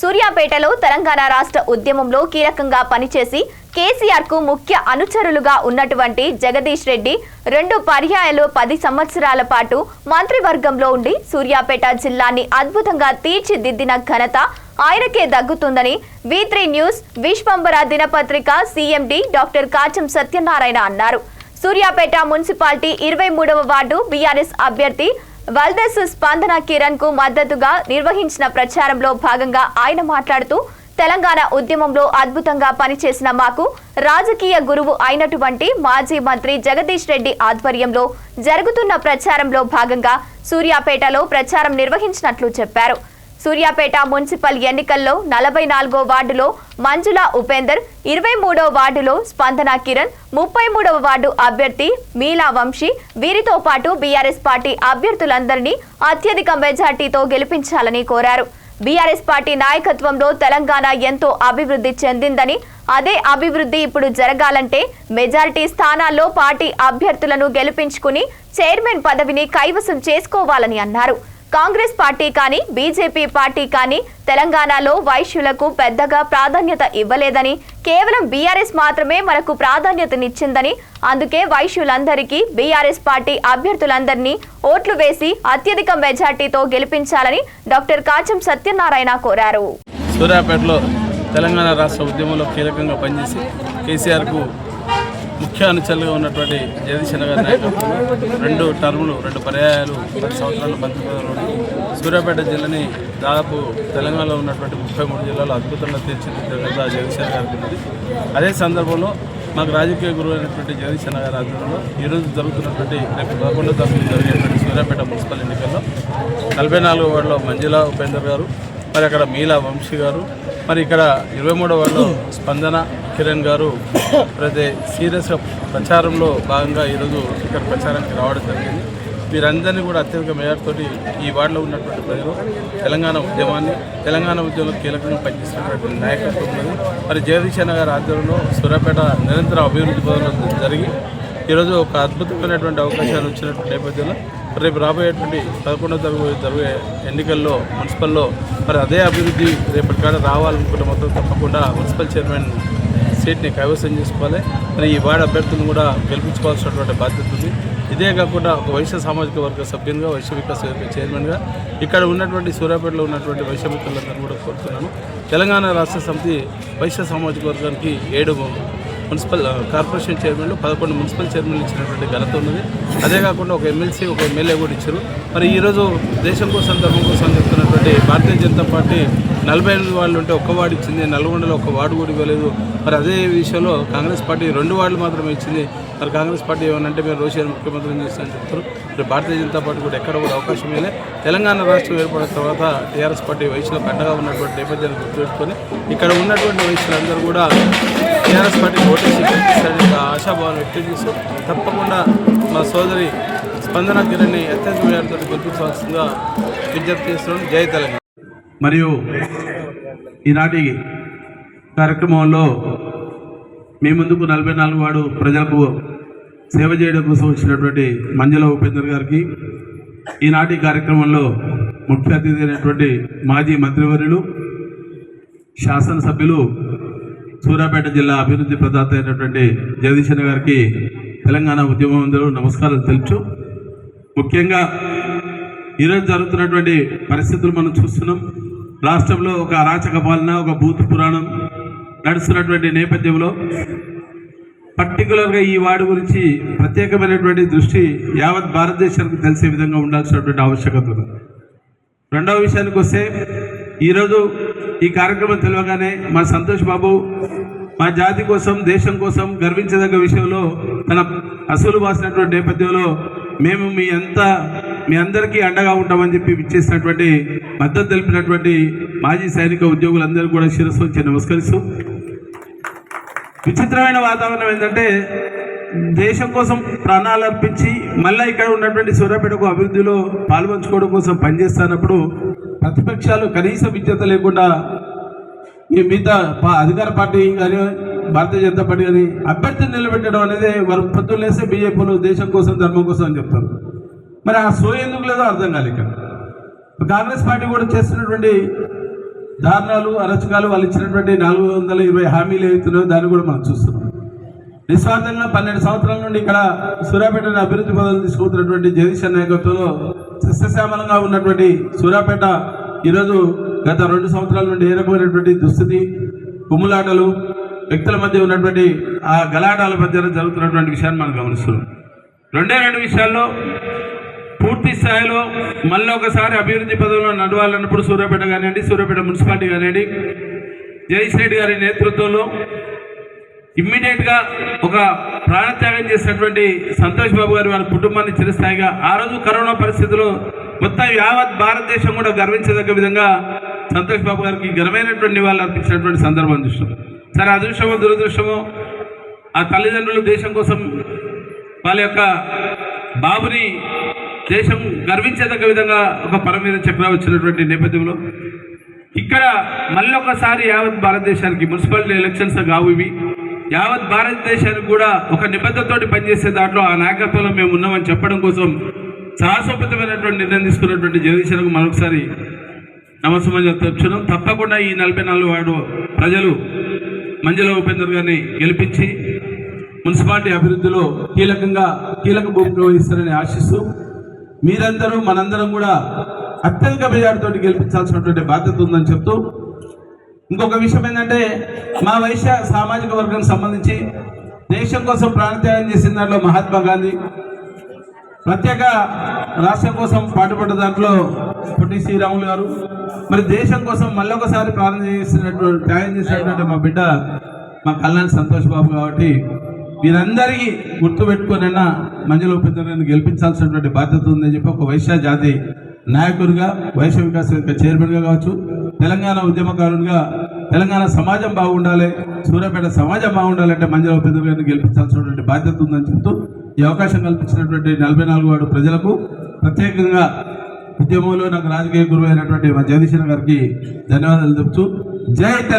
సూర్యాపేటలో తెలంగాణ రాష్ట్ర ఉద్యమంలో కీలకంగా పనిచేసి కేసీఆర్ కు ముఖ్య అనుచరులుగా ఉన్నటువంటి జగదీష్ రెడ్డి 2 పర్యాయాలు 10 సంవత్సరాల పాటు మంత్రివర్గంలో ఉండి సూర్యాపేట జిల్లాని అద్భుతంగా తీర్చిదిద్దిన ఘనత ఆయనకే దక్కుతుందని V3 న్యూస్ విశ్వంబర దినపత్రిక CMD డాక్టర్ కాచం సత్యనారాయణ అన్నారు. సూర్యాపేట మున్సిపాలిటీ 23వ వార్డు బీఆర్ఎస్ అభ్యర్థి వల్దెస్ స్పందన కిరణ్ కు మద్దతుగా నిర్వహించిన ప్రచారంలో భాగంగా ఆయన మాట్లాడుతూ తెలంగాణ ఉద్యమంలో అద్భుతంగా పనిచేసిన మాకు రాజకీయ గురువు అయినటువంటి మాజీ మంత్రి జగదీష్ రెడ్డి ఆధ్వర్యంలో జరుగుతున్న ప్రచారంలో భాగంగా సూర్యాపేటలో ప్రచారం నిర్వహించినట్లు చెప్పారు. సూర్యాపేట మున్సిపల్ ఎన్నికల్లో 44వ వార్డులో మంజుల ఉపేందర్, 23వ వార్డులో స్పందన కిరణ్, 33వ వార్డు అభ్యర్థి మీలా వంశీ వీరితో పాటు బీఆర్ఎస్ పార్టీ అభ్యర్థులందరినీ అత్యధిక మెజార్టీతో గెలిపించాలని కోరారు. బీఆర్ఎస్ పార్టీ నాయకత్వంలో తెలంగాణ ఎంతో అభివృద్ధి చెందిందని, అదే అభివృద్ధి ఇప్పుడు జరగాలంటే మెజారిటీ స్థానాల్లో పార్టీ అభ్యర్థులను గెలిపించుకుని చైర్మన్ పదవిని కైవసం చేసుకోవాలని అన్నారు. కాంగ్రెస్ పార్టీ కానీ బీజేపీ పార్టీ కానీ తెలంగాణలో వైశ్యులకు పెద్దగా ప్రాధాన్యత ఇవ్వలేదని, కేవలం బీఆర్ఎస్ మాత్రమే మనకు ప్రాధాన్యతనిచ్చిందని, అందుకే వైశ్యులందరికీ బీఆర్ఎస్ పార్టీ అభ్యర్థులందరినీ ఓట్లు వేసి అత్యధిక మెజార్టీతో గెలిపించాలని డాక్టర్ కాచం సత్యనారాయణ కోరారు. సూర్యాపేటలో తెలంగాణ రాష్ట్ర ఉద్యమంలో కీలకంగా పనిచేసి కేసీఆర్కు ముఖ్య అనుచరులుగా ఉన్నటువంటి జగదీష్ గారి నాయకత్వంలో 2 టర్ములు 2 పర్యాయాలు 10 సంవత్సరాల మంత్రిపదవిలో సూర్యాపేట జిల్లాని దాదాపు తెలంగాణలో ఉన్నటువంటి 33 జిల్లాలో అద్భుతంగా తీర్చిదిద్దిన జగదీష్ గారికి ఉన్నది. అదే సందర్భంలో మాకు రాజకీయ గురువు అయినటువంటి జగదీష్ గారి ఆధ్వర్యంలో ఈరోజు జరుగుతున్నటువంటి రేపు 11వ తారీఖు జరిగేటువంటి సూర్యాపేట మున్సిపల్ ఎన్నికల్లో 44వ వార్డులో మంజుల ఉపేందర్ గారు, మరి అక్కడ మీలా వంశీ గారు, మరి ఇక్కడ 23వ వార్డులో స్పందన కిరణ్ గారు ప్రతి సీరియస్గా ప్రచారంలో భాగంగా ఈరోజు ఇక్కడ ప్రచారానికి రావడం జరిగింది. వీరందరినీ కూడా అత్యధిక మేయర్తోటి ఈ వార్డులో ఉన్నటువంటి ప్రజలు తెలంగాణ ఉద్యమంలో కీలకంగా పనిచేస్తున్నటువంటి నాయకత్వం ఉన్నది. మరి జగదీష్ గారి ఆధ్వర్యంలో సూర్యాపేట నిరంతరం అభివృద్ధి పనులు జరిగి ఈరోజు ఒక అద్భుతమైనటువంటి అవకాశాలు వచ్చినటువంటి నేపథ్యంలో రేపు రాబోయేటువంటి 11వ తారీఖు జరిగే ఎన్నికల్లో మున్సిపల్లో మరి అదే అభివృద్ధి రేపటి కాడ రావాలనుకుంటే మొత్తం తప్పకుండా మున్సిపల్ చైర్మన్ సీట్ని కైవసం చేసుకోవాలి. మరి ఈ వార్డు అభ్యర్థులను కూడా గెలిపించుకోవాల్సినటువంటి బాధ్యత ఉంది. ఇదే కాకుండా ఒక వైశ్య సామాజిక వర్గ సభ్యునిగా, వైశ్య వికాస్ చైర్మన్గా ఇక్కడ ఉన్నటువంటి సూర్యాపేటలో ఉన్నటువంటి వైశ్య మిత్రులందరూ కూడా కోరుతున్నాను. తెలంగాణ రాష్ట్ర సమితి వైశ్య సామాజిక వర్గానికి 7 మున్సిపల్ కార్పొరేషన్ చైర్మన్లు, 11 మున్సిపల్ చైర్మన్లు ఇచ్చినటువంటి ఘనత ఉన్నది. అదే కాకుండా ఒక ఎమ్మెల్సీ, ఒక ఎమ్మెల్యే కూడా ఇచ్చారు. మరి ఈరోజు దేశం కోసం, ధర్మం కోసం చెప్తున్నటువంటి భారతీయ జనతా పార్టీ 48 వార్డులు ఉంటే 1 వార్డు ఇచ్చింది. నల్గొండలో 1 వార్డు కూడా ఇవ్వలేదు. మరి అదే విషయంలో కాంగ్రెస్ పార్టీ 2 వార్డులు మాత్రమే ఇచ్చింది. మరి కాంగ్రెస్ పార్టీ ఏమనంటే మేము రోషియన్ ముఖ్యమంత్రిని చేస్తామని చెప్తారు. మరి భారతీయ జనతా పార్టీ కూడా ఎక్కడ కూడా అవకాశం ఇవ్వలే. తెలంగాణ రాష్ట్రం ఏర్పడిన తర్వాత టీఆర్ఎస్ పార్టీ వైశ్యులకు అండగా ఉన్నటువంటి నేపథ్యాన్ని గుర్తుపెట్టుకొని ఇక్కడ ఉన్నటువంటి వైశ్యులందరూ కూడా టీఆర్ఎస్ పార్టీ ఓటేసి గెలిపిస్తారని ఆశాభావాన్ని వ్యక్తం చేస్తూ తప్పకుండా మా సోదరి స్పందన కిరణ్ని అత్యంత మేరతో గెలిపించవలసిందిగా విజ్ఞప్తి చేస్తున్నాం. జై తెలంగాణ. మరియు ఈనాటి కార్యక్రమంలో మీ ముందుకు 44 వార్డు ప్రజలకు సేవ చేయడం కోసం వచ్చినటువంటి మంజుల ఉపేందర్ గారికి, ఈనాటి కార్యక్రమంలో ముఖ్య అతిథి అయినటువంటి మాజీ మంత్రివర్యులు, శాసనసభ్యులు, సూర్యాపేట జిల్లా అభివృద్ధి ప్రదాత అయినటువంటి జగదీష్ గారికి తెలంగాణ ఉద్యమంలో నమస్కారాలు తెలుపుచు, ముఖ్యంగా ఈరోజు జరుగుతున్నటువంటి పరిస్థితులు మనం చూస్తున్నాం. రాష్ట్రంలో ఒక అరాచక పాలన, ఒక భూత పురాణం నడుస్తున్నటువంటి నేపథ్యంలో పర్టికులర్గా ఈ వార్డు గురించి ప్రత్యేకమైనటువంటి దృష్టి యావత్ భారతదేశానికి తెలిసే విధంగా ఉండాల్సినటువంటి ఆవశ్యకత ఉంది. రెండవ విషయానికి వస్తే, ఈరోజు ఈ కార్యక్రమం తెలియగానే మా సంతోష్ బాబు మా జాతి కోసం, దేశం కోసం గర్వించదగ్గ విషయంలో తన అసలు వాసినటువంటి నేపథ్యంలో మేము మీ అందరికీ అండగా ఉంటామని చెప్పి ఇచ్చేసినటువంటి మద్దతు తెలిపినటువంటి మాజీ సైనిక ఉద్యోగులందరూ కూడా శిరస్సు వచ్చి నమస్కరిస్తూ, విచిత్రమైన వాతావరణం ఏంటంటే దేశం కోసం ప్రాణాలు అర్పించి మళ్ళీ ఇక్కడ ఉన్నటువంటి సూర్యాపేటకు అభివృద్ధిలో పాల్పంచుకోవడం కోసం పనిచేస్తున్నప్పుడు ప్రతిపక్షాలు కనీస విద్యత లేకుండా మిగతా అధికార పార్టీ కానీ భారతీయ జనతా పార్టీ కానీ అభ్యర్థిని నిలబెట్టడం అనేది వారు పొద్దున్నేస్తే బీజేపీలు దేశం కోసం, ధర్మం కోసం అని చెప్తారు. మరి ఆ సో ఎందుకు లేదో అర్థం కాదు. ఇక్కడ కాంగ్రెస్ పార్టీ కూడా చేస్తున్నటువంటి దారుణాలు అరచకాలు వాళ్ళు ఇచ్చినటువంటి 420 హామీలు ఏవైతున్నాయో దాన్ని కూడా మనం చూస్తున్నాం. నిస్వార్థంగా 12 సంవత్సరాల నుండి ఇక్కడ సూర్యాపేటను అభివృద్ధి పదవులు తీసుకుంటున్నటువంటి జగదీశ్ నాయకత్వంలో సస్యశ్యామలంగా ఉన్నటువంటి సూర్యాపేట ఈరోజు గత 2 సంవత్సరాల నుండి ఏ రకమైనటువంటి దుస్థితి, కుమ్ములాటలు, వ్యక్తుల మధ్య ఉన్నటువంటి ఆ గలాటాల మధ్య జరుగుతున్నటువంటి విషయాన్ని మనం గమనిస్తున్నాం. 2 విషయాల్లో పూర్తి స్థాయిలో మళ్ళీ ఒకసారి అభివృద్ధి పదవుల్లో నడవాలన్నప్పుడు సూర్యాపేట కానివ్వండి, సూర్యాపేట మున్సిపాలిటీ కానివ్వండి, జగదీష్ రెడ్డి గారి నేతృత్వంలో ఇమ్మీడియట్గా ఒక ప్రాణత్యాగం చేసినటువంటి సంతోష్ బాబు గారి వారి కుటుంబాన్ని చిరస్థాయిగా ఆ రోజు కరోనా పరిస్థితుల్లో మొత్తం యావత్ భారతదేశం కూడా గర్వించదగ్గ విధంగా సంతోష్ బాబు గారికి ఘనమైనటువంటి నివాళులు అర్పించినటువంటి సందర్భం చూస్తాం. సరే, అదృష్టమో దురదృష్టమో ఆ తల్లిదండ్రులు దేశం కోసం వాళ్ళ యొక్క బాబుని దేశం గర్వించదగ్గ విధంగా ఒక పరమవీర చక్ర వచ్చినటువంటి నేపథ్యంలో ఇక్కడ మళ్ళీ ఒకసారి యావత్ భారతదేశానికి మున్సిపాలిటీ ఎలక్షన్స్ కావు ఇవి, యావత్ భారతదేశానికి కూడా ఒక నిబద్ధతతోటి పనిచేసే దాంట్లో ఆ నాయకత్వంలో మేము ఉన్నామని చెప్పడం కోసం సాహసోపేతమైనటువంటి నిర్ణయం తీసుకున్నటువంటి జగదీశ్వరకు మరొకసారి నమస్కారం తెలుపుతున్నాం. తప్పకుండా ఈ 44 వార్డు ప్రజలు మంజుల ఉపేందర్ గారిని గెలిపించి మున్సిపాలిటీ అభివృద్ధిలో కీలక భూమిక వహిస్తారని ఆశిస్తూ మీరందరూ మనందరం కూడా అత్యధిక మెజార్టీతో గెలిపించాల్సినటువంటి బాధ్యత ఉందని చెప్తూ, ఇంకొక విషయం ఏంటంటే మా వైశ్య సామాజిక వర్గానికి సంబంధించి దేశం కోసం ప్రాణత్యాగం చేసిన దాంట్లో మహాత్మా గాంధీ, ప్రత్యేక రాష్ట్రం కోసం పాటుపడ్డ దాంట్లో పొట్టి శ్రీరాములు గారు, మరి దేశం కోసం మళ్ళొకసారి త్యాగం చేసినటువంటి మా బిడ్డ మా కళ్యాణ్ సంతోష్ బాబు. కాబట్టి వీరందరికీ గుర్తుపెట్టుకునైనా మంజుల ఉపేందర్ గారిని గెలిపించాల్సినటువంటి బాధ్యత ఉందని చెప్పి ఒక వైశ్య జాతి నాయకుడిగా, వైశ్య వికాస్ చైర్మన్గా కావచ్చు, తెలంగాణ ఉద్యమకారునిగా తెలంగాణ సమాజం బాగుండాలి, సూర్యాపేట సమాజం బాగుండాలంటే మంజుల ఉపేందర్ గారిని గెలిపించాల్సినటువంటి బాధ్యత ఉందని చెప్తూ ఈ అవకాశం కల్పించినటువంటి 44 వార్డు ప్రజలకు, ప్రత్యేకంగా ఉద్యమంలో నాకు రాజకీయ గురువు అయినటువంటి మా జగదీశ్ గారికి ధన్యవాదాలు చెప్తూ జై